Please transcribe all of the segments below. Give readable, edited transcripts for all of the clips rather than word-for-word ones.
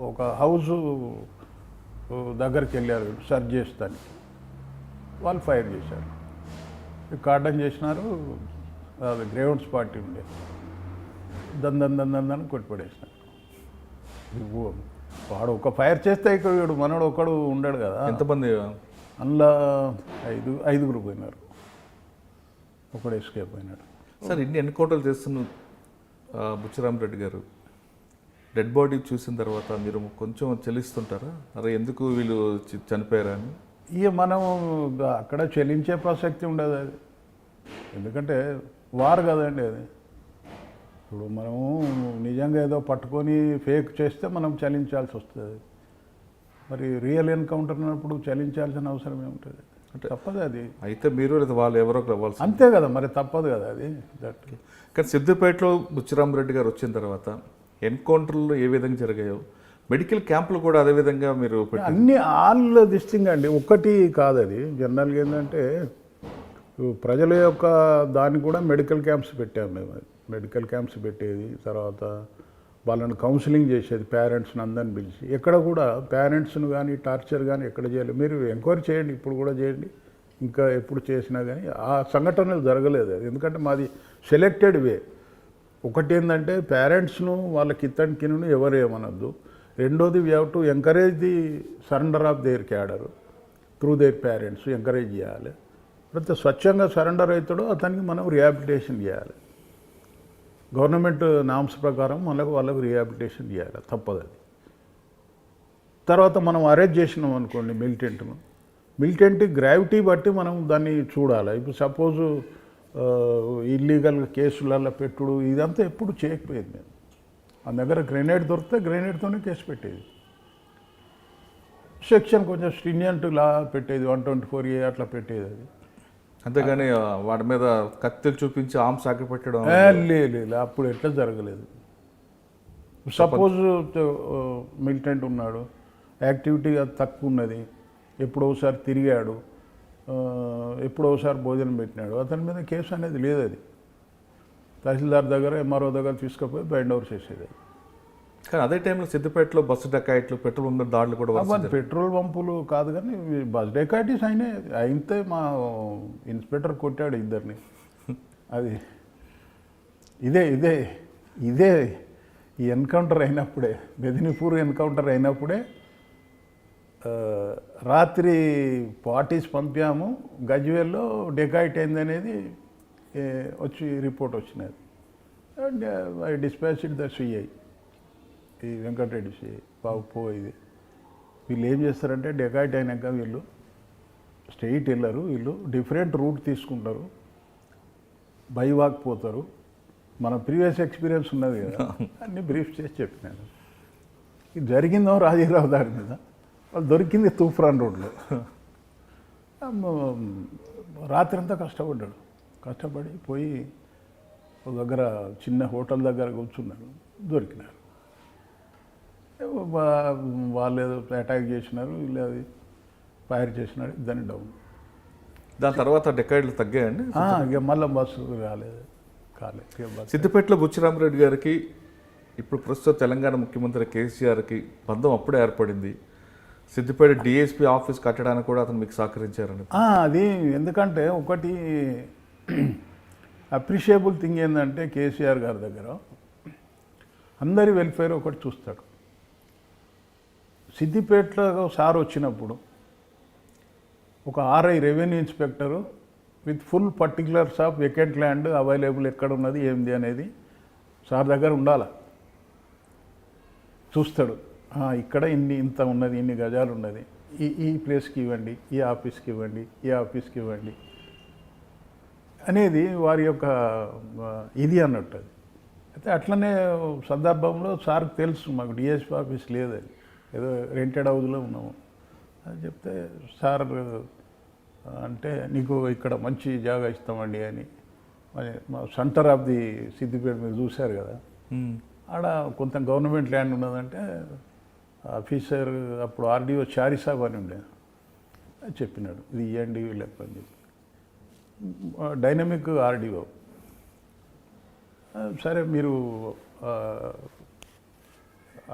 ఒక హౌసు దగ్గరికి వెళ్ళారు సర్చ్ చేస్తాను, వాళ్ళు ఫైర్ చేశారు, కార్డన్ చేసినారు. అది గ్రేవౌండ్స్ పార్టీ ఉండే, దందని కొట్టిపడేసినారు. వాడు ఒక ఫైర్ చేస్తే ఇక్కడ వీడు మనోడు ఒకడు ఉండడు కదా. ఎంతమంది? అందులో ఐదుగురు పోయినారు, ఒకడు ఎస్కేప్ అయినాడు. సార్ ఇన్ని ఎన్కౌంటర్లు చేస్తున్న బుచ్చిరామరెడ్డి గారు డెడ్ బాడీ చూసిన తర్వాత మీరు కొంచెం చెల్లిస్తుంటారా? అరే ఎందుకు వీళ్ళు చనిపోయారా అని? ఇక మనం అక్కడ చెల్లించే ప్రసక్తి ఉండదు అది, ఎందుకంటే వారు కదండి అది. ఇప్పుడు మనము నిజంగా ఏదో పట్టుకొని ఫేక్ చేస్తే మనం చలించాల్సి వస్తుంది. మరి రియల్ ఎన్కౌంటర్ అన్నప్పుడు చలించాల్సిన అవసరం ఏముంటుంది? అంటే తప్పదు అది. అయితే మీరు లేదా వాళ్ళు ఎవరో రావాల్సి అంతే కదా, మరి తప్పదు కదా అది. కానీ సిద్దిపేటలో బుచ్చిరామరెడ్డి గారు వచ్చిన తర్వాత ఎన్కౌంటర్లు ఏ విధంగా జరిగాయో మెడికల్ క్యాంపులు కూడా అదేవిధంగా మీరు అన్ని ఆల్ దిస్టింగ్ అండి, ఒక్కటి కాదు అది. జనరల్గా ఏంటంటే ప్రజల యొక్క దాన్ని కూడా మెడికల్ క్యాంప్స్ పెట్టాము మేము. మెడికల్ క్యాంప్స్ పెట్టేది, తర్వాత వాళ్ళని కౌన్సిలింగ్ చేసేది, పేరెంట్స్ని అందరిని పిలిచి. ఎక్కడ కూడా పేరెంట్స్ను కానీ టార్చర్ కానీ ఎక్కడ చేయలేదు. మీరు ఎంక్వైరీ చేయండి, ఇప్పుడు కూడా చేయండి, ఇంకా ఎప్పుడు చేసినా కానీ ఆ సంఘటనలు జరగలేదు అది. ఎందుకంటే మాది సెలెక్టెడ్ వే. ఒకటి ఏంటంటే పేరెంట్స్ను వాళ్ళకి ఇత్తడికిను ఎవరు ఏమనొద్దు. రెండోది we have to encourage the surrender of their cadre through their parents, encourage చేయాలి. ప్రతి స్వచ్ఛంగా సరెండర్ అవుతాడో అతనికి మనం రిహాబిలిటేషన్ చేయాలి. గవర్నమెంట్ నామ్స్ ప్రకారం వాళ్ళకు రిహాబిలిటేషన్ చేయాలి, తప్పదు అది. తర్వాత మనం అరెస్ట్ చేసినాం అనుకోండి మిలిటెంట్ గ్రావిటీ బట్టి మనం దాన్ని చూడాలి. ఇప్పుడు సపోజు ఇల్లీగల్ కేసులలో పెట్టుడు ఇదంతా ఎప్పుడు చేయకపోయేది. మేము ఆ దగ్గర గ్రెనేడ్ దొరికితే గ్రెనేడ్తోనే కేసు పెట్టేది. సెక్షన్ కొంచెం స్ట్రినియంట్ లా పెట్టేది, 124A అట్లా పెట్టేది అది. అంతేగాని వాటి మీద కత్తిలు చూపించి ఆర్మ్స్ సాకి పెట్టడం లేదు, అప్పుడు ఎట్లా జరగలేదు. సపోజ్ మిలిటెంట్ ఉన్నాడు, యాక్టివిటీ తక్కువ ఉన్నది, ఎప్పుడోసారి తిరిగాడు, ఎప్పుడోసారి భోజనం పెట్టినాడు, అతని మీద కేసు అనేది లేదు. అది తహసీల్దార్ దగ్గర ఎంఆర్ఓ దగ్గర తీసుకుపోయి బైండ్ ఓవర్ చేసేది. కానీ అదే టైంలో సిద్దిపేటలో బస్సు డకాయిట్లు, పెట్రోల్ బంక్ దాడులు కూడా. పెట్రోల్ పంపులు కాదు కానీ బస్ డకాయిటీస్ అయితే మా ఇన్స్పెక్టర్ కొట్టాడు ఇద్దరిని. అది ఇదే ఈ ఎన్కౌంటర్ అయినప్పుడే, మెదినీపూర్ ఎన్కౌంటర్ అయినప్పుడే రాత్రి పార్టీస్ పంపాము, గజ్వేల్లో డెకాయిట్ అయింది అనేది వచ్చి రిపోర్ట్ వచ్చినది. And I dispatched the CI, ఈ వెంకటరెడ్డి సిఐ ఇది. వీళ్ళు ఏం చేస్తారంటే డెకాయిట్ అయినాక వీళ్ళు స్ట్రెయిట్ వెళ్ళరు, వీళ్ళు డిఫరెంట్ రూట్ తీసుకుంటారు, బైవాక్ పోతారు. మన ప్రీవియస్ ఎక్స్పీరియన్స్ ఉన్నది కదా, అన్నీ బ్రీఫ్ చేసి చెప్పినాను. ఇది జరిగిందో రాజీరావు దారి మీద, వాళ్ళు దొరికింది తూఫాన్ రోడ్లో. రాత్రి అంతా కష్టపడి పోయి ఒక దగ్గర చిన్న హోటల్ దగ్గర కూర్చున్నారు, దొరికినారు. వాళ్ళు ఏదో అటాక్ చేసినారు, వీళ్ళు అది ఫైర్ చేసినారు, దాన్ని డౌన్. దాని తర్వాత డెకాయిడ్లు తగ్గాయండి. ఇక మళ్ళీ బస్సు కాలేదు. సిద్దిపేటలో బుచ్చిరామరెడ్డి గారికి ఇప్పుడు ప్రస్తుత తెలంగాణ ముఖ్యమంత్రి కేసీఆర్కి బంధం అప్పుడే ఏర్పడింది. సిద్దిపేట డిఎస్పీ ఆఫీస్ కట్టడానికి కూడా అతను మీకు సహకరించారని. అది ఎందుకంటే ఒకటి అప్రిషియబుల్ థింగ్ ఏంటంటే కేసీఆర్ గారి దగ్గర అందరి వెల్ఫేర్ ఒకటి చూస్తాడు. సిద్దిపేటలో సార్ వచ్చినప్పుడు ఒక RI revenue inspector with full particulars of vacant land available ఎక్కడ ఉన్నది ఏంది అనేది సార్ దగ్గర ఉండాలి. చూస్తాడు, ఇక్కడ ఇంత ఉన్నది, ఇన్ని గజాలు ఉన్నది, ఈ ప్లేస్కి ఇవ్వండి, ఈ ఆఫీస్కి ఇవ్వండి, ఈ ఆఫీస్కి ఇవ్వండి అనేది వారి యొక్క ఇది అన్నట్టు. అది అయితే అట్లనే సందర్భంలో సార్కి తెలుసు మాకు డిఎస్పీ ఆఫీస్ లేదని, ఏదో రెంటెడ్ హౌస్లో ఉన్నాము అని చెప్తే, సార్ అంటే నీకు ఇక్కడ మంచి జాగా ఇస్తామండి అని. మా సెంటర్ ఆఫ్ ది సిద్దిపేట మీరు చూశారు కదా, ఆడ కొంత గవర్నమెంట్ ల్యాండ్ ఉన్నదంటే ఆఫీసర్ అప్పుడు ఆర్డీఓ చారిసాబ్ అని ఉండే, చెప్పినాడు ఇది ఇవ్వండి వీళ్ళకి అని చెప్పి. డైనమిక్ ఆర్డీఓ, సరే మీరు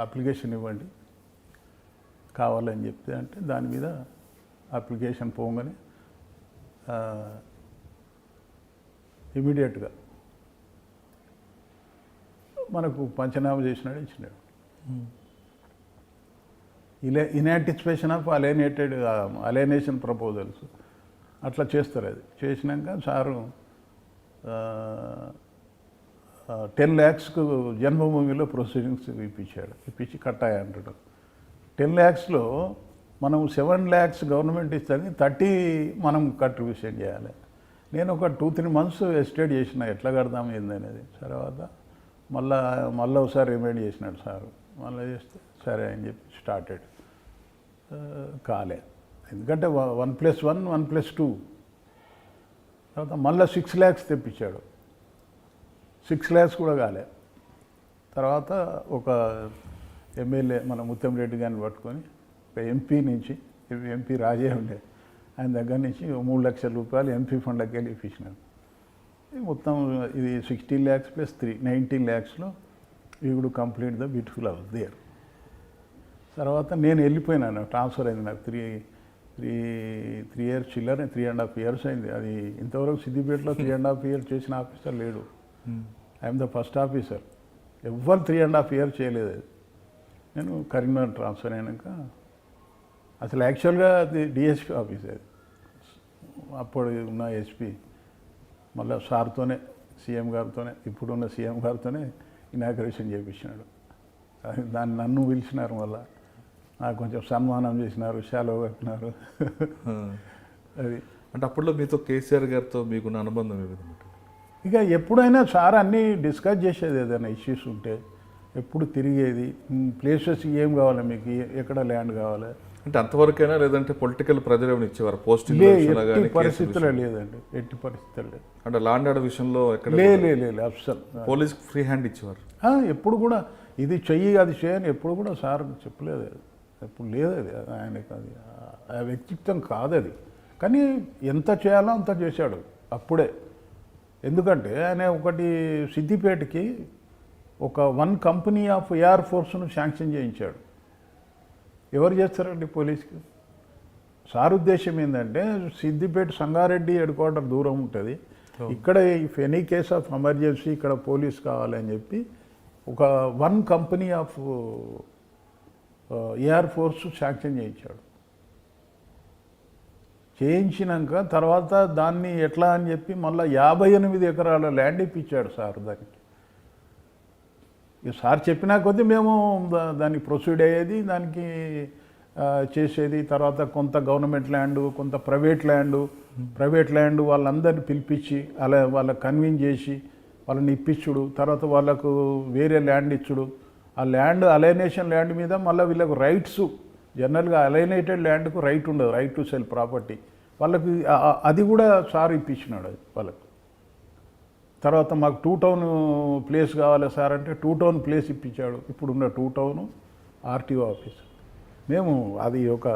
అప్లికేషన్ ఇవ్వండి, కావాలని చెప్తే అంటే దాని మీద అప్లికేషన్ పోగానే ఇమీడియట్గా మనకు పంచనామా చేసినాడు ఇచ్చినాడు. ఇన్యాంటిసిపేషన్ ఆఫ్ అలైనేషన్ ప్రపోజల్స్ అట్లా చేస్తారు. అది చేసినాక సారు 10 lakhsకు జన్మభూమిలో ప్రొసీడింగ్స్ ఇప్పించి కట్టాయి అంటాడు. 10 lakhsలో మనం 7 lakhs గవర్నమెంట్ ఇస్తుంది, 30 మనం కంట్రిబ్యూషన్ చేయాలి. నేను ఒక 2-3 months ఎస్టేట్ చేసిన ఎట్లా కడదాం ఏందనేది. తర్వాత మళ్ళీ ఒకసారి రిమైండ్ చేసినాడు సారు. మళ్ళీ చేస్తే సరే అని చెప్పి స్టార్టెడ్. కాలే, ఎందుకంటే 1+1 1+2. తర్వాత మళ్ళీ 6 lakhs తెప్పించాడు. 6 lakhs కూడా కాలే. తర్వాత ఒక ఎమ్మెల్యే మన ముత్యం రెడ్డి గారిని పట్టుకొని ఒక ఎంపీ రాజే ఉండే ఆయన దగ్గర నుంచి 3 లక్షల రూపాయలు ఎంపీ ఫండ్లకి వెళ్ళి ఇప్పించినాడు. మొత్తం ఇది 16 lakhs + 3 19 lakhsలో we would complete the beautiful house there. తర్వాత నేను వెళ్ళిపోయినాను, ట్రాన్స్ఫర్ అయింది నాకు. 3 years చిల్లర 3.5 years అయింది. అది ఇంతవరకు సిద్దిపేటలో 3.5 years చేసిన ఆఫీసర్ లేడు. I'm the first officer. ఎవ్వరు 3.5 years చేయలేదు. అది నేను కరీంనగర్ ట్రాన్స్ఫర్ అయినాక అసలు యాక్చువల్గా అది డిఎస్పీ ఆఫీస్. అది అప్పుడు ఉన్న ఎస్పీ మళ్ళీ సార్తోనే, సీఎం గారితోనే, ఇప్పుడున్న సీఎం గారితోనే ఇనాగ్రేషన్ చేయించినాడు. దాన్ని నన్ను పిలిచినారు, మళ్ళీ నాకు కొంచెం సన్మానం చేసినారు, శాలువ కట్టినారు. అది అంటే అప్పట్లో మీతో కేసీఆర్ గారితో మీకున్న అనుబంధం ఏ విధంగా? ఇక ఎప్పుడైనా సార్ అన్నీ డిస్కస్ చేసేది, ఏదైనా ఇష్యూస్ ఉంటే ఎప్పుడు తిరిగేది. ప్లేసెస్ ఏం కావాలి మీకు, ఎక్కడ ల్యాండ్ కావాలి అంటే అంతవరకైనా, లేదంటే పొలిటికల్ ప్రెజర్ ఏమైనా ఇచ్చేవారు? పోస్టింగ్ ఎట్టి పరిస్థితుల్లో లేదండి, ఎట్టి పరిస్థితుల్లో లేదు. అంటే లాండ్ ఆర్డర్ విషయంలో ఎక్కడ లేదు అసలు. పోలీస్ ఫ్రీ హ్యాండ్ ఇచ్చేవారు ఎప్పుడు కూడా. ఇది చెయ్యి అది చేయని ఎప్పుడు కూడా సార్ చెప్పలేదు. ఎప్పుడు లేదు అది ఆయనకి. అది ఆ వ్యక్తిత్వం కాదు అది. కానీ ఎంత చేయాలో అంత చేశాడు అప్పుడే. ఎందుకంటే ఆయన ఒకటి సిద్దిపేటకి ఒక 1 company ఆఫ్ ఎయిర్ ఫోర్స్ను శాంక్షన్ చేయించాడు. ఎవరు చేస్తారండి పోలీస్కి? సార్ ఉద్దేశం ఏంటంటే సిద్దిపేట సంగారెడ్డి హెడ్-క్వార్టర్ దూరం ఉంటుంది, ఇక్కడ if any case of emergency ఇక్కడ పోలీస్ కావాలని చెప్పి ఒక 1 company of air force sanction చేయించాడు. చేయించినాక తర్వాత దాన్ని ఎట్లా అని చెప్పి మళ్ళీ 58 ఎకరాల ల్యాండ్ ఇప్పించాడు సార్ దానికి. సార్ చెప్పినా కొద్దీ మేము దానికి ప్రొసీడ్ అయ్యేది, దానికి చేసేది. తర్వాత కొంత గవర్నమెంట్ ల్యాండ్, కొంత ప్రైవేట్ ల్యాండ్ వాళ్ళందరినీ పిలిపించి అలా వాళ్ళకి కన్విన్స్ చేసి వాళ్ళని ఇప్పించుడు. తర్వాత వాళ్ళకు వేరే ల్యాండ్ ఇచ్చుడు. ఆ ల్యాండ్ అలైనేషన్ ల్యాండ్ మీద మళ్ళీ వీళ్ళకు రైట్స్, జనరల్గా అలైనేటెడ్ ల్యాండ్కు రైట్ ఉండదు, రైట్ టు సెల్ ప్రాపర్టీ. వాళ్ళకి అది కూడా సార్ ఇప్పించినాడు అది వాళ్ళకు. తర్వాత మాకు 2 town ప్లేస్ కావాలి సార్ అంటే 2 town ప్లేస్ ఇప్పించాడు. ఇప్పుడున్న 2 town ఆర్టీఓ ఆఫీస్. మేము అది ఒక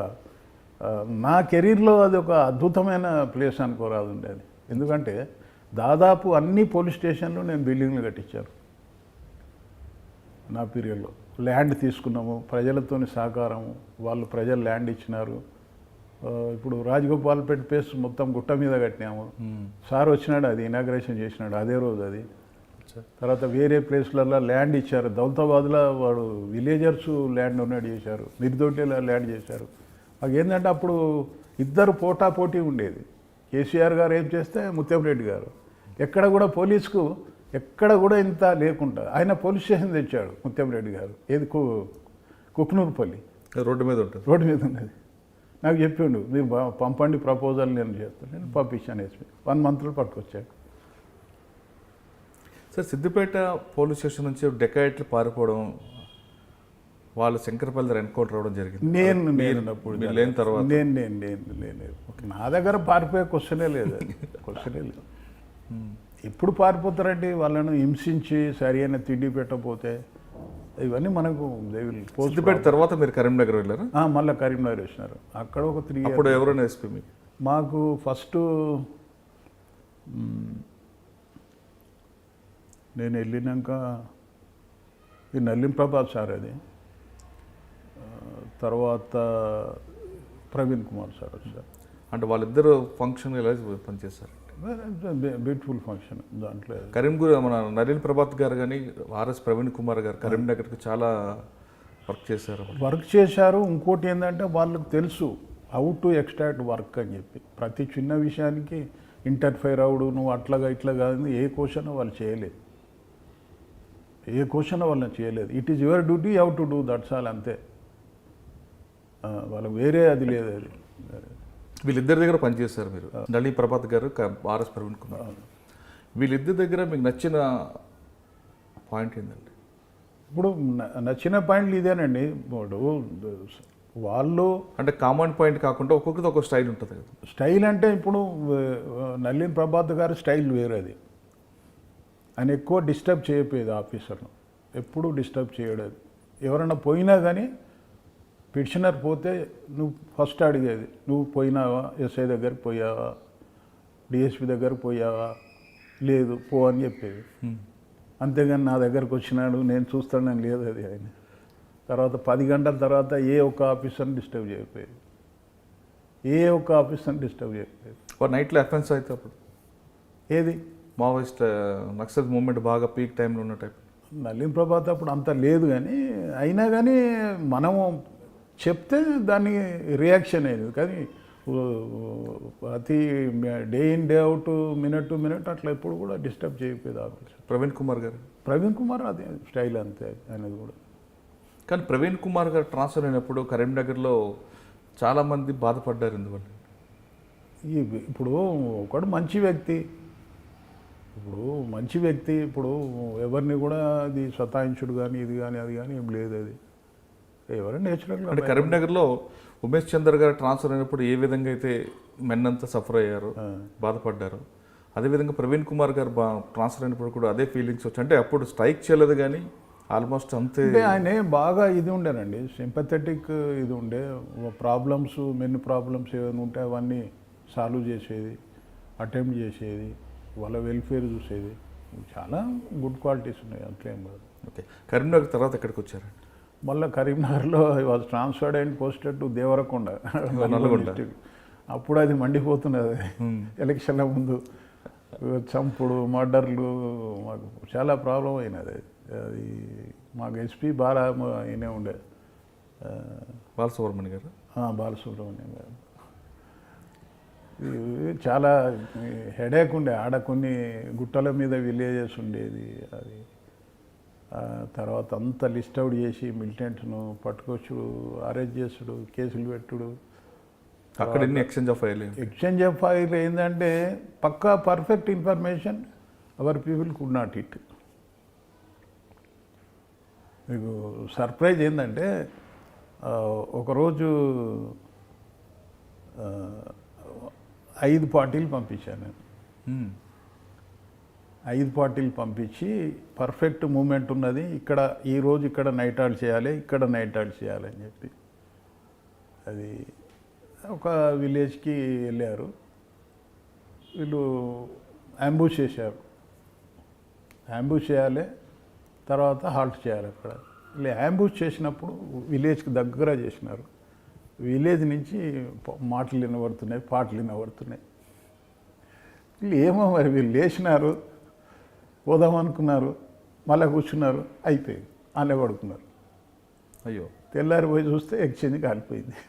నా కెరీర్లో అది ఒక అద్భుతమైన ప్లేస్ అనుకోరాదు ఉండేది. ఎందుకంటే దాదాపు అన్ని పోలీస్ స్టేషన్లు నేను బిల్డింగ్లు కట్టించాను నా పీరియడ్లో. ల్యాండ్ తీసుకున్నాము, ప్రజలతోని సహకారము, వాళ్ళు ప్రజలు ల్యాండ్ ఇచ్చినారు. ఇప్పుడు రాజగోపాల్పేట ప్లేస్ మొత్తం గుట్ట మీద కట్టినాము. సార్ వచ్చినాడు, అది ఇనాగ్రేషన్ చేసినాడు అదే రోజు అది. తర్వాత వేరే ప్లేస్లలో ల్యాండ్ ఇచ్చారు. దౌలతాబాద్లో వాడు విలేజర్స్ ల్యాండ్ డొనేట్ చేశారు, నిర్దోటిలో ల్యాండ్ చేశారు. మాకు ఏంటంటే అప్పుడు ఇద్దరు పోటీ ఉండేది. కేసీఆర్ గారు ఏం చేస్తే ముత్యం రెడ్డి గారు. ఎక్కడ కూడా పోలీసుకు ఎక్కడ కూడా ఇంత లేకుండా ఆయన పోలీస్ స్టేషన్ తెచ్చాడు ముత్యం రెడ్డి గారు. ఏది కుక్నూరుపల్లి రోడ్డు మీద ఉంటుంది, రోడ్డు మీద ఉన్నది. నాకు చెప్పిండు, మీరు పంపండి ప్రపోజల్, నేను చేస్తాను. నేను పంపించాను. ఎస్పీ 1 monthలో పట్టుకొచ్చాడు. సార్ సిద్దిపేట పోలీస్ స్టేషన్ నుంచి డెకాయిట్లు పారిపోవడం, వాళ్ళు శంకరపల్లి దగ్గర ఎన్కౌంటర్ అవ్వడం జరిగింది. నేను లేని తర్వాత నా దగ్గర పారిపోయే క్వశ్చనే లేదు. ఎప్పుడు పారిపోతారండి? వాళ్ళను హింసించి సరి అయిన తిండి పెట్టకపోతే ఇవన్నీ మనకు. సిద్దిపేట తర్వాత మీరు కరీంనగర్ వెళ్ళారు? మళ్ళీ కరీంనగర్ వచ్చినారు. అక్కడ ఒక 3 years. అప్పుడు ఎవరైనా ఎస్పీ మీకు? మాకు ఫస్ట్ నేను వెళ్ళినాక ఈ నల్లిం ప్రభాత్ సార్ అది. తర్వాత ప్రవీణ్ కుమార్ సార్ వచ్చారు. అంటే వాళ్ళిద్దరు ఫంక్షన్ ఎలా పనిచేస్తారు? బ్యూటిఫుల్ ఫంక్షన్ దాంట్లో. కరీంగూర్ మన నలీన్ ప్రభాత్ గారు కానీ ఆర్ఎస్ ప్రవీణ్ కుమార్ గారు కరీంనగర్కి చాలా వర్క్ చేశారు. ఇంకోటి ఏంటంటే వాళ్ళకి తెలుసు హౌ టు ఎక్స్ట్రాక్ట్ వర్క్ అని చెప్పి ప్రతి చిన్న విషయానికి ఇంటర్ఫైర్ అవుడు నువ్వు అట్లాగా ఇట్లా కాదు ఏ క్వశ్చన్ వాళ్ళు చేయలేదు. వాళ్ళని చేయలేదు. It is your duty how to do that's all అంతే. వాళ్ళకి వేరే అది లేదు. అది వీళ్ళిద్దరి దగ్గర పనిచేస్తారు మీరు, నళిని ప్రభాత్ గారు ఆర్ఎస్ ప్రవీణ్ కుమార్. వీళ్ళిద్దరి దగ్గర మీకు నచ్చిన పాయింట్ ఏంటండి? ఇప్పుడు నచ్చిన పాయింట్లు ఇదేనండి. ఇప్పుడు వాళ్ళు అంటే కామన్ పాయింట్ కాకుండా ఒక్కొక్కరిది ఒక స్టైల్ ఉంటుంది కదా. స్టైల్ అంటే ఇప్పుడు నళిని ప్రభాత్ గారి స్టైల్ వేరేది. ఆయన ఎక్కువ డిస్టర్బ్ చేయకపోయేది ఆఫీసర్ను, ఎప్పుడూ డిస్టర్బ్ చేయలేదు. ఎవరైనా పోయినా కానీ పిటిషనర్ పోతే నువ్వు ఫస్ట్ అడిగేది నువ్వు పోయినావా, ఎస్ఐ దగ్గరికి పోయావా, డిఎస్పి దగ్గరకు పోయావా, లేదు పో అని చెప్పేది. అంతేగాని నా దగ్గరకు వచ్చినాడు నేను చూస్తానని లేదు అది ఆయన. తర్వాత 10 గంటల తర్వాత ఏ ఒక్క ఆఫీసర్ని డిస్టర్బ్ చేయకపోయేది. నైట్లో అఫెన్స్ అయితే అప్పుడు ఏది మావోయిస్ట్ నక్సల్ మూవ్మెంట్ బాగా పీక్ టైంలో ఉన్న టైప్. నళిన్ ప్రభాత్ అప్పుడు అంత లేదు కానీ అయినా కానీ మనము చెప్తే దానికి రియాక్షన్ అయ్యేది. కానీ ప్రతి day in day out minute to minute అట్లా ఎప్పుడు కూడా డిస్టర్బ్ చేయకపోయేది ఆఫీస్. ప్రవీణ్ కుమార్ అది స్టైల్ అంతే అనేది కూడా. కానీ ప్రవీణ్ కుమార్ గారు ట్రాన్స్ఫర్ అయినప్పుడు కరీంనగర్లో చాలామంది బాధపడ్డారు. ఎందువల్ల? ఇప్పుడు ఒకడు మంచి వ్యక్తి, ఇప్పుడు ఎవరిని కూడా అది సతాయించుడు కానీ ఇది కానీ అది కానీ ఏం లేదు. అది ఎవరైనా నేచురల్గా. అంటే కరీంనగర్లో ఉమేష్ చంద్ర గారు ట్రాన్స్ఫర్ అయినప్పుడు ఏ విధంగా అయితే మెన్ అంతా సఫర్ అయ్యారు, బాధపడ్డారు, అదేవిధంగా ప్రవీణ్ కుమార్ గారు ట్రాన్స్ఫర్ అయినప్పుడు కూడా అదే ఫీలింగ్స్ వచ్చాయి. అంటే అప్పుడు స్ట్రైక్ చేయలేదు కానీ ఆల్మోస్ట్ అంతే. ఆయన బాగా ఇది ఉండేనండి, సింపథెటిక్ ఇది ఉండే. మెన్ ప్రాబ్లమ్స్ ఏమైనా ఉంటే అవన్నీ సాల్వ్ చేసేది, అటెంప్ట్ చేసేది, వాళ్ళ వెల్ఫేర్ చూసేది. చాలా గుడ్ క్వాలిటీస్ ఉన్నాయి, అంతేం కాదు. ఓకే, కరీంనగర్ తర్వాత ఎక్కడికి వచ్చారండి? మళ్ళీ కరీంనగర్లో was transferred and posted to Devarakonda, district. అప్పుడు అది మండిపోతున్నది. ఎలక్షన్ల ముందు చంపుడు, మర్డర్లు, మాకు చాలా ప్రాబ్లం అయినది. అది మాకు ఎస్పీ ఈయనే ఉండే, బాలసుబ్రహ్మణ్యం గారు. బాలసుబ్రహ్మణ్యం గారు. చాలా హెడేక్ ఉండే. ఆడ కొన్ని గుట్టల మీద విలేజెస్ ఉండేది. అది తర్వాత అంతా లిస్ట్ అవుట్ చేసి మిలిటెంట్స్ను పట్టుకొచ్చుడు, అరెస్ట్ చేసుడు, కేసులు పెట్టుడు. అక్కడ ఎక్స్చేంజ్ ఆఫ్ ఫైర్ ఏంటంటే పక్కా perfect information our people could not it. మీకు సర్ప్రైజ్ ఏంటంటే ఒకరోజు 5 పార్టీలు పంపించాను నేను. 5 పార్టీలు పంపించి పర్ఫెక్ట్ మూమెంట్ ఉన్నది, ఇక్కడ ఈరోజు ఇక్కడ నైట్ హాల్ట్ చేయాలి, ఇక్కడ నైట్ హాల్ట్ చేయాలి అని చెప్పి. అది ఒక విలేజ్కి వెళ్ళారు. వీళ్ళు అంబుష్ చేశారు. అంబుష్ చేయాలి, తర్వాత హాల్ట్ చేయాలి. అక్కడ వీళ్ళు అంబుష్ చేసినప్పుడు విలేజ్కి దగ్గర చేసినారు. విలేజ్ నుంచి మాటలు వినబడుతున్నాయి, పాటలు వినబడుతున్నాయి. వీళ్ళు ఏమో మరి వీళ్ళు లేచినారు, పోదాం అనుకున్నారు, మళ్ళీ కూర్చున్నారు, అయిపోయింది, అలా పడుకున్నారు. అయ్యో, తెల్లారి పోయి చూస్తే ఎక్స్చేంజ్ కాలిపోయింది.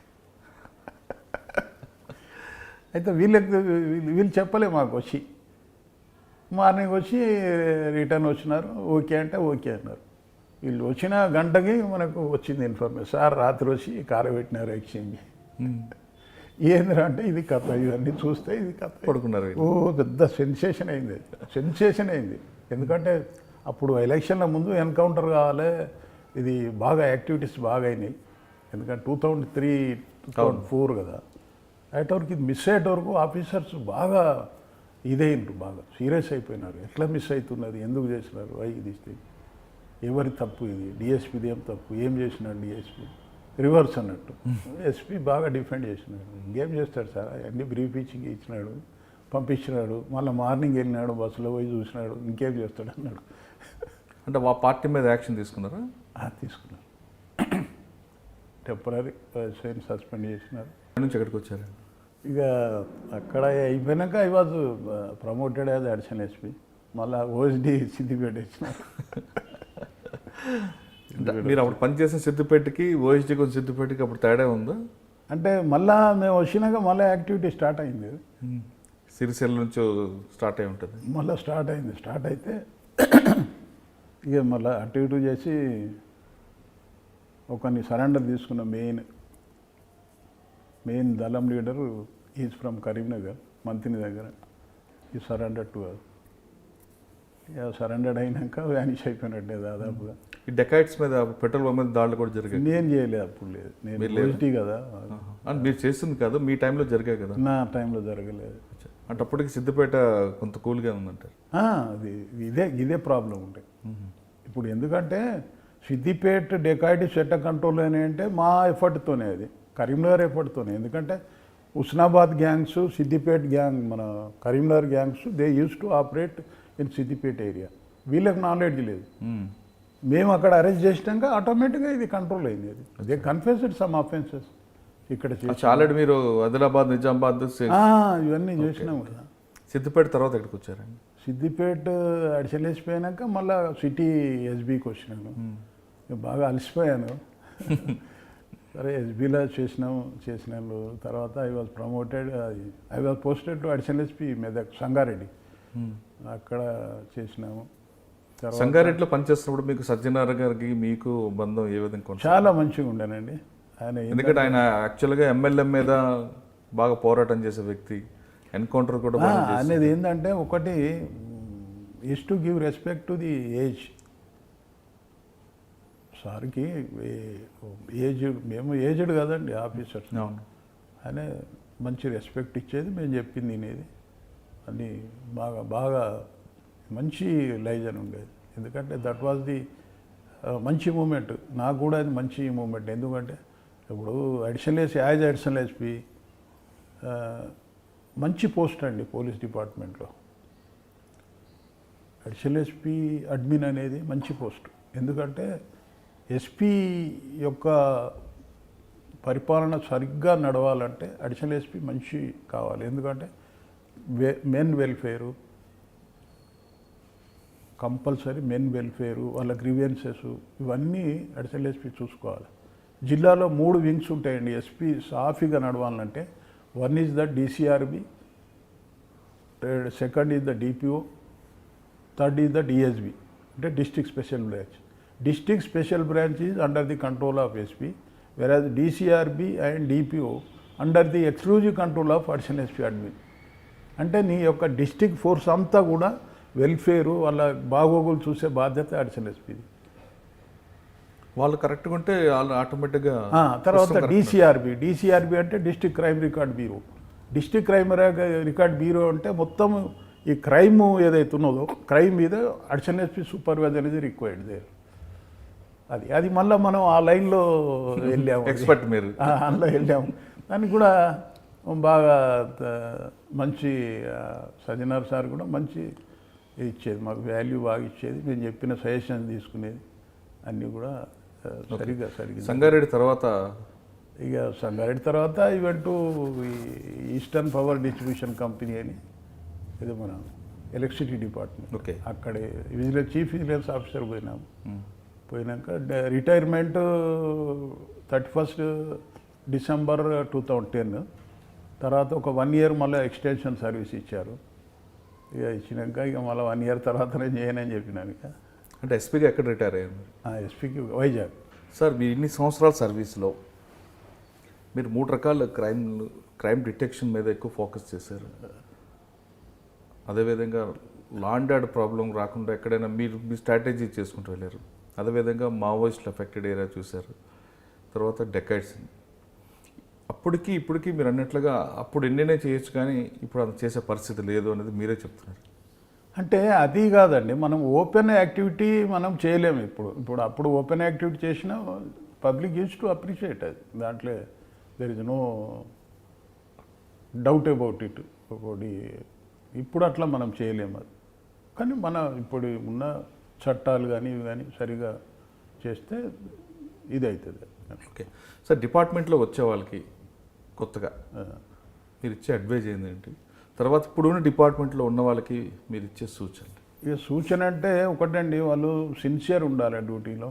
అయితే వీళ్ళు చెప్పలే మాకు వచ్చి. మార్నింగ్ వచ్చి రిటర్న్ వచ్చినారు. ఓకే అంటే ఓకే అన్నారు. వీళ్ళు వచ్చిన గంటకి మనకు వచ్చింది ఇన్ఫర్మేషన్, సార్ రాత్రి వచ్చి కారు పెట్టినారు ఎక్స్చేంజ్. ఏందిరా అంటే ఇది కథ, ఇవన్నీ చూస్తే ఇది కథ. పడుకున్నారు. ఓ పెద్ద సెన్సేషన్ అయింది. ఎందుకంటే అప్పుడు ఎలక్షన్ల ముందు ఎన్కౌంటర్ కావాలి, ఇది బాగా యాక్టివిటీస్ బాగా అయినాయి. ఎందుకంటే 2003, 2004 కదా. అయ్యేటవరకు ఇది మిస్ అయ్యేటవరకు ఆఫీసర్స్ బాగా ఇదైండ్రు, బాగా సీరియస్ అయిపోయినారు. ఎట్లా మిస్ అవుతున్నది, ఎందుకు చేసినారు, ఇది ఎవరి తప్పు, ఇది డిఎస్పీది ఏం తప్పు, ఏం చేసినాడు డిఎస్పీ, రివర్స్ అన్నట్టు. ఎస్పీ బాగా డిఫెండ్ చేసినాడు. ఇంకేం చేస్తాడు సార్, అన్ని బ్రీఫ్ ఇచ్చినాడు, పంపించినాడు, మళ్ళీ మార్నింగ్ వెళ్ళినాడు, బస్సులో పోయి చూసినాడు, ఇంకేం చేస్తాడు అన్నాడు. అంటే ఆ పార్టీ మీద యాక్షన్ తీసుకున్నారా? తీసుకున్నారు. టెంపరీ ఎస్ఐని సస్పెండ్ చేసినారు. అక్కడి నుంచి ఎక్కడికి వచ్చారు? ఇక అక్కడ అయిపోయినాక I was promoted as additional SP. మళ్ళీ ఓఎస్డి సిద్దిపేట ఇచ్చినారు. మీరు అప్పుడు పనిచేసిన సిద్దిపేటకి ఓఎస్డీ కొంచెం సిద్దిపేటకి అప్పుడు తేడా ఉందా? అంటే మళ్ళా మేము వచ్చినాక మళ్ళీ యాక్టివిటీ స్టార్ట్ అయింది. సిరిసిల్ల నుంచి స్టార్ట్ అయి ఉంటుంది. మళ్ళీ స్టార్ట్ అయింది. స్టార్ట్ అయితే ఇక మళ్ళీ అటు ఇటు చేసి ఒకరిని సరెండర్ తీసుకున్న మెయిన్ దళం లీడరు ఈజ్ ఫ్రమ్ కరీంనగర్, మంత్రి దగ్గర. ఈ సరెండర్ టు ఇక సరెండర్ అయినాక వ్యానిష్ అయిపోయినట్టే దాదాపుగా. ఈ డెకాయిట్స్ మీద పెట్రోల్ పంప్ మీద దాడులు కూడా జరిగాయి. నేను చేయలేదు, అప్పుడు లేదు. నేను ఓఎస్డీ కదా. మీరు చేస్తుంది కాదు, మీ టైంలో జరిగాయి కదా? నా టైంలో జరగలేదు. అంటే అప్పటికి సిద్దిపేట కొంత కూల్గా ఉందంటారు. అది ఇదే ప్రాబ్లం ఉంటాయి ఇప్పుడు. ఎందుకంటే సిద్దిపేట డెకాయిటీ చట్ట కంట్రోల్ అని అంటే మా ఎఫర్ట్తోనే, అది కరీంనగర్ ఎఫర్ట్తోనే. ఎందుకంటే ఉస్నాబాద్ గ్యాంగ్స్, సిద్దిపేట గ్యాంగ్, మన Karimnagar gangs, they use to operate in Siddipet area. వీళ్ళకి నాలెడ్జ్ లేదు. మేము అక్కడ అరెస్ట్ చేసినాక ఆటోమేటిక్గా ఇది కంట్రోల్ అయింది. అది దే కన్ఫెస్డ్ సమ్ అఫెన్సెస్ ఇక్కడ ఆల్రెడీ మీరు ఆదిలాబాద్, నిజామాబాద్ ఇవన్నీ చేసినాం కదా. సిద్దిపేట తర్వాత ఎక్కడికి వచ్చారండి? సిద్దిపేట అడిషనల్ ఎస్పీ అయినాక మళ్ళీ సిటీ ఎస్బీకి వచ్చినాను. బాగా అలసిపోయాను. సరే ఎస్బీలో చేసినాను. తర్వాత I was promoted, I was posted to additional SP Medak, Sangareddy. అక్కడ చేసినాము. సంగారెడ్డిలో పనిచేస్తున్నప్పుడు మీకు సత్యనారాయణ గారికి మీకు బంధం ఏ విధంగా? చాలా మంచిగా ఉండేనండి ఆయన. ఎందుకంటే ఆయన యాక్చువల్గా ఎమ్మెల్యే మీద బాగా పోరాటం చేసే వ్యక్తి. ఎన్కౌంటర్ కూడా అనేది ఏంటంటే, ఒకటి is to give respect to the age. సార్కి ఏజ్, మేము ఏజ్డ్ కదండి ఆఫీసర్స్. ఆయన మంచి రెస్పెక్ట్ ఇచ్చేది, మేము చెప్పింది వినేది. అని బాగా మంచి లైజన్ ఉండేది. ఎందుకంటే దట్ వాజ్ ది మంచి మూమెంట్. నాకు కూడా అది మంచి మూమెంట్. ఎందుకంటే ఇప్పుడు యాజ్ అడిషనల్ ఎస్పీ మంచి పోస్ట్ అండి పోలీస్ డిపార్ట్మెంట్లో. అడిషనల్ ఎస్పీ అడ్మిన్ అనేది మంచి పోస్ట్. ఎందుకంటే ఎస్పీ యొక్క పరిపాలన సరిగ్గా నడవాలంటే అడిషనల్ ఎస్పీ మంచి కావాలి. ఎందుకంటే men welfare compulsory, men welfare, వాళ్ళ గ్రీవెన్సెస్, ఇవన్నీ అడిషనల్ ఎస్పీ చూసుకోవాలి. జిల్లాలో 3 వింగ్స్ ఉంటాయండి ఎస్పీ సాఫీగా నడవాలంటే. One is the DCRB, second is the DPO, third is the DSB, అంటే district special branch. District special branch is under the control of SP, whereas DCRB and DPO under the exclusive control of additional SP admin. అంటే నీ యొక్క district force అంతా కూడా welfare, వాళ్ళ బాగోగులు చూసే బాధ్యత అడిషనల్ ఎస్పీది. వాళ్ళు కరెక్ట్గా ఉంటే వాళ్ళు ఆటోమేటిక్గా. తర్వాత డిసిఆర్బి అంటే district crime record bureau. District crime record bureau అంటే మొత్తం ఈ క్రైమ్ ఏదైతే ఉన్నదో క్రైమ్ మీద అడిషనల్ ఎస్పీ సూపర్వైజర్ అనేది రిక్వైర్డ్ దేర్. అది మళ్ళీ మనం ఆ లైన్లో వెళ్ళాము. ఎక్స్పర్ట్ మీరు అందులో వెళ్ళాము. దానికి కూడా బాగా మంచి సజ్జనార్ సార్ కూడా మంచి ఇచ్చేది, మాకు వాల్యూ బాగా ఇచ్చేది. మేము చెప్పిన సజెషన్ తీసుకునేది అన్నీ కూడా సరిగ్గా. సంగారెడ్డి తర్వాత ఇక సంగారెడ్డి తర్వాత event eastern power distribution company అని, ఇది మన ఎలక్ట్రిసిటీ డిపార్ట్మెంట్. ఓకే. అక్కడే చీఫ్ విజిలెన్స్ ఆఫీసర్ పోయినాము. పోయినాక రిటైర్మెంట్ 31st December 2010. తర్వాత ఒక 1 year మళ్ళీ ఎక్స్టెన్షన్ సర్వీస్ ఇచ్చారు. ఇక ఇచ్చినాక ఇక మళ్ళీ 1 year తర్వాత నేను చేయనని చెప్పినాను. ఇక అంటే ఎస్పీగా ఎక్కడ రిటైర్ అయ్యారు? ఎస్పీకి వైజాగ్. సార్, మీ ఇన్ని సంవత్సరాల సర్వీస్లో మీరు 3 రకాల క్రైమ్ డిటెక్షన్ మీద ఎక్కువ ఫోకస్ చేశారు. అదేవిధంగా లా అండ్ ఆర్డర్ ప్రాబ్లం రాకుండా ఎక్కడైనా మీరు మీ స్ట్రాటజీ చేసుకుంటూ వెళ్ళారు. అదేవిధంగా మావోయిస్టులు ఎఫెక్టెడ్ ఏరియా చూశారు. తర్వాత డెకాయిట్స్. అప్పటికి ఇప్పటికీ మీరు అన్నట్లుగా అప్పుడు ఎన్నైనా చేయొచ్చు, కానీ ఇప్పుడు అది చేసే పరిస్థితి లేదు అనేది మీరే చెప్తున్నారు. అంటే అది కాదండి, మనం ఓపెన్ యాక్టివిటీ మనం చేయలేము ఇప్పుడు. అప్పుడు ఓపెన్ యాక్టివిటీ చేసినా పబ్లిక్ యూజ్ టు అప్రిషియేట్. అది దాంట్లో there is no doubt about it. ఒకటి ఇప్పుడు అట్లా మనం చేయలేము. అది కానీ మన ఇప్పుడు ఉన్న చట్టాలు కానీ ఇవి కానీ సరిగా చేస్తే ఇది అవుతుంది. ఓకే సార్, డిపార్ట్మెంట్లో వచ్చే వాళ్ళకి కొత్తగా మీరు ఇచ్చే అడ్వైజ్ ఏంటంటే, తర్వాత ఇప్పుడున్న డిపార్ట్మెంట్లో ఉన్న వాళ్ళకి మీరు ఇచ్చే సూచనలు? ఇక సూచన అంటే ఒకటండి, వాళ్ళు సిన్సియర్ ఉండాలి, డ్యూటీలో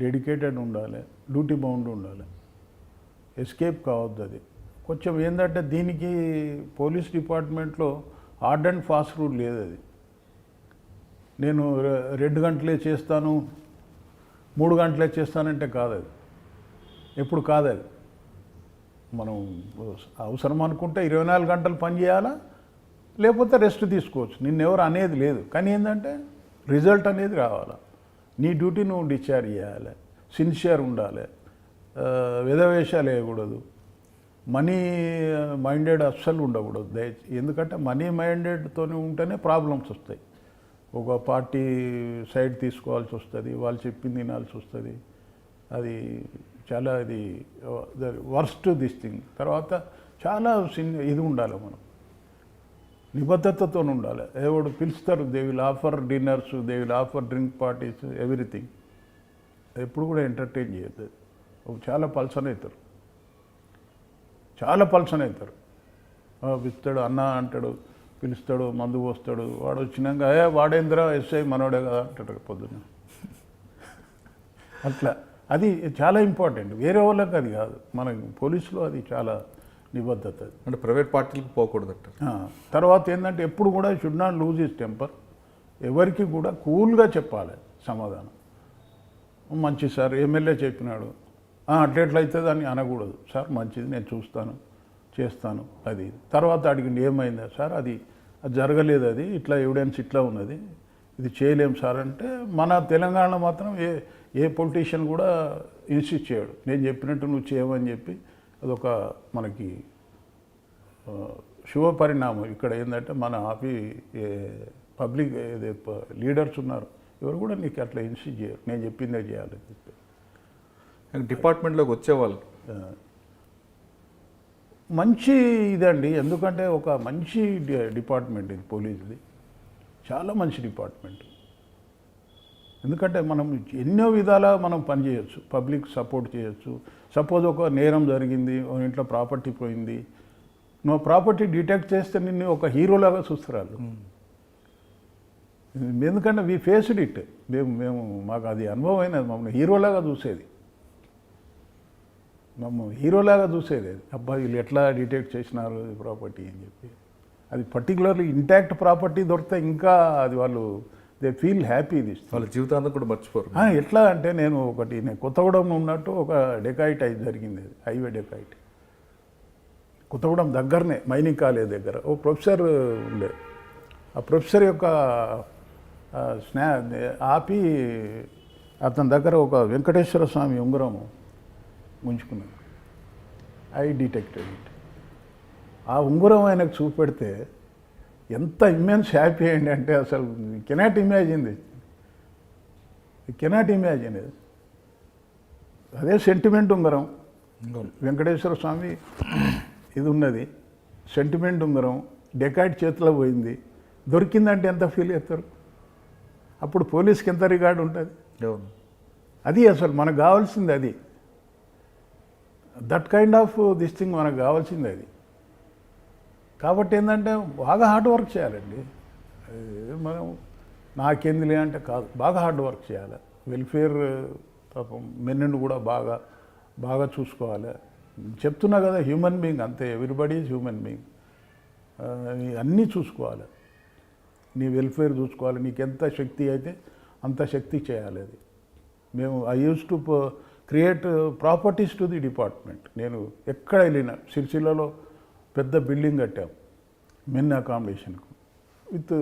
డెడికేటెడ్ ఉండాలి, డ్యూటీ బౌండ్ ఉండాలి, ఎస్కేప్ కావద్దు. అది కొంచెం ఏంటంటే దీనికి పోలీస్ డిపార్ట్మెంట్లో హార్డ్ అండ్ ఫాస్ట్ రూల్ లేదు. అది నేను 2 గంటలే చేస్తాను 3 గంటలే చేస్తానంటే కాదు, అది ఎప్పుడు కాదు. అది మనం అవసరం అనుకుంటే 24 గంటలు పని చేయాలా, లేకపోతే రెస్ట్ తీసుకోవచ్చు, నిన్నెవరు అనేది లేదు. కానీ ఏంటంటే రిజల్ట్ అనేది రావాలా, నీ డ్యూటీ నువ్వు డిశ్చార్జ్ చేయాలి, సిన్సియర్ ఉండాలి, విధవేషాలు వేయకూడదు, మనీ మైండెడ్ అస్సలు ఉండకూడదు ఎందుకంటే మనీ మైండెడ్తో ఉంటేనే ప్రాబ్లమ్స్ వస్తాయి. ఒక పార్టీ సైడ్ తీసుకోవాల్సి వస్తుంది, వాళ్ళు చెప్పింది వినాల్సి వస్తుంది. అది చాలా ఇది వర్స్ట్ దిస్ థింగ్. తర్వాత చాలా ఇది ఉండాలి, మనం నిబద్ధతతో ఉండాలి. ఎవడు పిలుస్తారు, they will offer dinners, they will offer drink parties, everything. ఎప్పుడు కూడా ఎంటర్టైన్ చేయొద్దు. చాలా పల్సన్ అవుతారు, చాలా పల్సన్ అవుతారు. పిలుస్తాడు అన్న అంటాడు, పిలుస్తాడు, మందు పోస్తాడు, వాడు వచ్చినాక వాడేంద్ర ఎస్ఐ మనోడే కదా అంటాడు పొద్దున్న. అట్లా అది చాలా ఇంపార్టెంట్. వేరే వాళ్ళకి అది కాదు, మన పోలీసులో అది చాలా నిబద్ధత. అంటే ప్రైవేట్ పార్టీలకు పోకూడదట. తర్వాత ఏంటంటే ఎప్పుడు కూడా should not lose his temper. ఎవరికి కూడా కూల్గా చెప్పాలి సమాధానం. మంచి సార్, ఎమ్మెల్యే చెప్పినాడు, అట్లెట్లయితుంది అని అనకూడదు. సార్ మంచిది, నేను చూస్తాను, చేస్తాను. అది తర్వాత అడిగింది ఏమైందా సార్, అది జరగలేదు, అది ఇట్లా ఎవిడెన్స్ ఇట్లా ఉన్నది, ఇది చేయలేం సార్ అంటే, మన తెలంగాణలో మాత్రం ఏ పొలిటీషియన్ కూడా ఇన్సిస్ట్ చేయడు. నేను చెప్పినట్టు నువ్వు చేయమని చెప్పి అదొక మనకి శుభ పరిణామం. ఇక్కడ ఏంటంటే మన పబ్లిక్ లీడర్స్ ఉన్నారు, ఎవరు కూడా నీకు అట్లా ఇన్సిస్ట్ చేయరు, నేను చెప్పిందే చేయాలని చెప్పి. డిపార్ట్మెంట్లోకి వచ్చేవాళ్ళు మంచి ఇదండి, ఎందుకంటే ఒక మంచి డిపార్ట్మెంట్ ఇది పోలీసుది, చాలా మంచి డిపార్ట్మెంట్. ఎందుకంటే మనం ఎన్నో విధాలా మనం పనిచేయచ్చు, పబ్లిక్ సపోర్ట్ చేయొచ్చు. సపోజ్ ఒక నేరం జరిగింది, ఇంట్లో ప్రాపర్టీ పోయింది, నువ్వు ప్రాపర్టీ డిటెక్ట్ చేస్తే నిన్ను ఒక హీరోలాగా చూస్తారు. ఎందుకంటే వీ ఫేస్డ్ ఇట్, మేము మాకు అది అనుభవం అయినది, మమ్మల్ని హీరోలాగా చూసేది, హీరోలాగా చూసేది. అబ్బా వీళ్ళు ఎట్లా డిటెక్ట్ చేసినారు ప్రాపర్టీ అని చెప్పి. అది పర్టికులర్లీ ఇంటాక్ట్ ప్రాపర్టీ దొరికితే ఇంకా అది వాళ్ళు దే ఫీల్ హ్యాపీ. దిస్ వాళ్ళ జీవితాంతం కూడా మర్చిపోరు. ఎట్లా అంటే నేను కొత్తగూడెం ఉన్నట్టు ఒక డెకాయిట్ అది జరిగింది, అది హైవే డెకాయిట్. కొత్తగూడెం దగ్గరనే మైనింగ్ కాలేజ్ దగ్గర ఓ ప్రొఫెసర్ ఉండే. ఆ ప్రొఫెసర్ యొక్క ఆపి అతని దగ్గర ఒక వెంకటేశ్వర స్వామి ఉంగరం ఉంచుకున్నాను. I detected it. ఆ ఉంగరం ఆయనకు చూపెడితే ఎంత ఇమ్మెన్స్ హ్యాపీ అయింది అంటే అసలు cannot imagine this, cannot imagine ఇది. అదే సెంటిమెంట్ ఉంగరం, వెంకటేశ్వర స్వామి ఇది ఉన్నది, సెంటిమెంట్ ఉంగరం డెకాయిట్ చేతిలో పోయింది, దొరికిందంటే ఎంత ఫీల్ అవుతారు? అప్పుడు పోలీస్కి ఎంత రికార్డు ఉంటుంది? అది అసలు మనకు కావాల్సింది అది. That kind of this thing మనకు కావాల్సింది అది. కాబట్టి ఏంటంటే బాగా హార్డ్ వర్క్ చేయాలండి. మనం నాకేందిలే అంటే కాదు, బాగా హార్డ్ వర్క్ చేయాలి. వెల్ఫేర్ పాపం మెన్నును కూడా బాగా చూసుకోవాలి. చెప్తున్నా కదా, హ్యూమన్ బీయింగ్ అంతే, ఎవ్రీబడీ ఈజ్ హ్యూమన్ బీయింగ్. అన్నీ చూసుకోవాలి, నీ వెల్ఫేర్ చూసుకోవాలి, నీకు ఎంత శక్తి అయితే అంత శక్తి చేయాలి. అది మేము I use to create properties to the department. నేను ఎక్కడ వెళ్ళినా, సిరిసిల్లలో పెద్ద బిల్డింగ్ కట్టాం మెన్ అకామిడేషన్కు with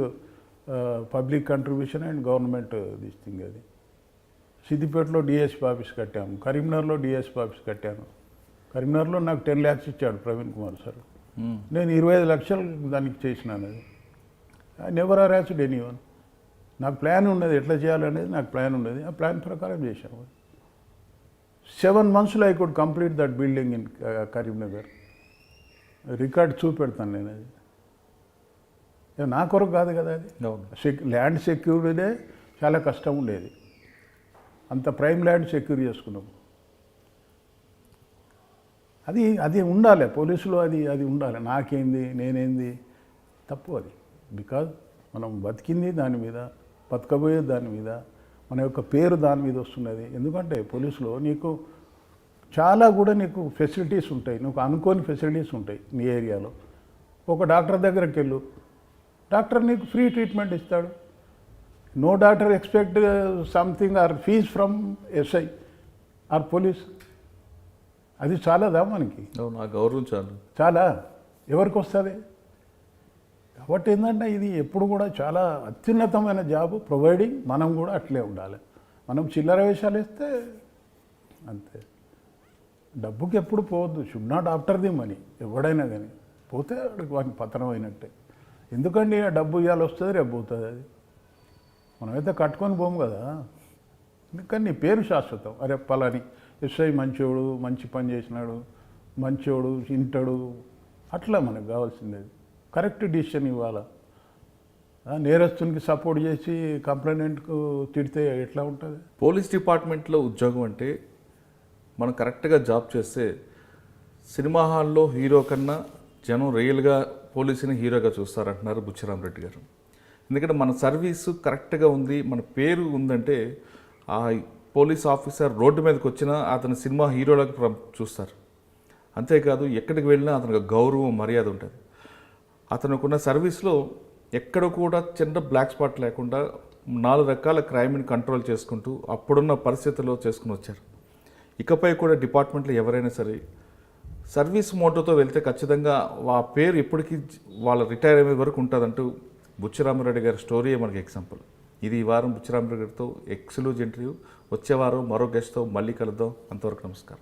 public contribution and government this thing. అది సిద్దిపేటలో డిఎస్పీ ఆఫీస్ కట్టాము, కరీంనగర్లో డిఎస్పీ ఆఫీస్ కట్టాను. కరీంనగర్లో నాకు 10 lakhs ఇచ్చాడు ప్రవీణ్ కుమార్ సార్, నేను 25 లక్షలు దానికి చేసినాను. అది ఐ నెవర్ హరాస్డ్ ఎనీవన్. నాకు ప్లాన్ ఉన్నది, ఎట్లా చేయాలనేది నాకు ప్లాన్ ఉన్నది, ఆ ప్లాన్ ప్రకారం చేశాము. 7 monthsలో I could complete that building in Karimnagar. Record చూపెడతాను నేను. అది నా కొరకు కాదు కదా, అది ల్యాండ్ సెక్యూరిటీనే చాలా కష్టం ఉండేది. అంత ప్రైమ్ ల్యాండ్ సెక్యూర్ చేసుకున్నాము. అది అది ఉండాలి పోలీసులో, అది ఉండాలి. నాకేంది, నేనేంది, తప్పు అది. బికాజ్ మనం బతికింది దాని మీద, బతకబోయేది దాని మీద, మన యొక్క పేరు దాని మీద వస్తున్నది. ఎందుకంటే పోలీసులో నీకు చాలా కూడా నీకు ఫెసిలిటీస్ ఉంటాయి, నువ్వు అనుకోని ఫెసిలిటీస్ ఉంటాయి నీ ఏరియాలో. ఒక డాక్టర్ దగ్గరికి వెళ్ళు, డాక్టర్ నీకు ఫ్రీ ట్రీట్మెంట్ ఇస్తాడు. No doctor expect something or fees from SI or police. అది చాలాదా మనకి? నా గౌరవం చాలా ఎవరికి వస్తుంది? కాబట్టి ఏంటంటే ఇది ఎప్పుడు కూడా చాలా అత్యున్నతమైన జాబ్ ప్రొవైడింగ్. మనం కూడా అట్లే ఉండాలి. మనం చిల్లర వేషాలు వేస్తే అంతే. డబ్బుకి ఎప్పుడు పోవద్దు. Should not after the money. ఎవడైనా కానీ పోతే వాడికి పతనం అయినట్టే. ఎందుకండి ఆ డబ్బు ఇవాళ వస్తుంది, రేపు పోతుంది. అది మనమైతే కట్టుకొని పోము కదా. ఎందుకని నీ పేరు శాశ్వతం. అరే పలాని ఎస్ఐ మంచోడు, మంచి పని చేసినాడు, మంచోడు, ఇంటాడు, అట్లా మనకు కావాల్సింది. కరెక్ట్ డిసిషన్ ఇవ్వాలా. నేరస్తునికి సపోర్ట్ చేసి కంప్లైంట్కు తిడితే ఎట్లా ఉంటుంది? పోలీస్ డిపార్ట్మెంట్లో ఉద్యోగం అంటే మనం కరెక్ట్గా జాబ్ చేస్తే సినిమా హాల్లో హీరో కన్నా జనం రియల్గా పోలీసుని హీరోగా చూస్తారంటున్నారు బుచ్చిరామరెడ్డి గారు. ఎందుకంటే మన సర్వీసు కరెక్ట్గా ఉంది, మన పేరు ఉందంటే ఆ పోలీస్ ఆఫీసర్ రోడ్డు మీదకి వచ్చినా అతని సినిమా హీరోలకు చూస్తారు. అంతేకాదు ఎక్కడికి వెళ్ళినా అతనికి గౌరవం, మర్యాద ఉంటుంది. అతనుకున్న సర్వీస్లో ఎక్కడ కూడా చిన్న బ్లాక్ స్పాట్ లేకుండా 4 రకాల క్రైమ్ని కంట్రోల్ చేసుకుంటూ అప్పుడున్న పరిస్థితుల్లో చేసుకుని వచ్చారు. ఇకపై కూడా డిపార్ట్మెంట్లో ఎవరైనా సరే సర్వీస్ మోటోతో వెళ్తే ఖచ్చితంగా ఆ పేరు ఎప్పటికీ వాళ్ళ రిటైర్ అయ్యే వరకు ఉంటుందంటూ బుచ్చిరామరెడ్డి గారి స్టోరీయే మనకి ఎగ్జాంపుల్. ఇది ఈ వారం బుచ్చిరామరెడ్డి గారితో ఎక్స్క్లూజివ్ ఇంటర్వ్యూ. వచ్చే వారం మరో గెస్ట్తో మళ్ళీ కలుద్దాం. అంతవరకు నమస్కారం.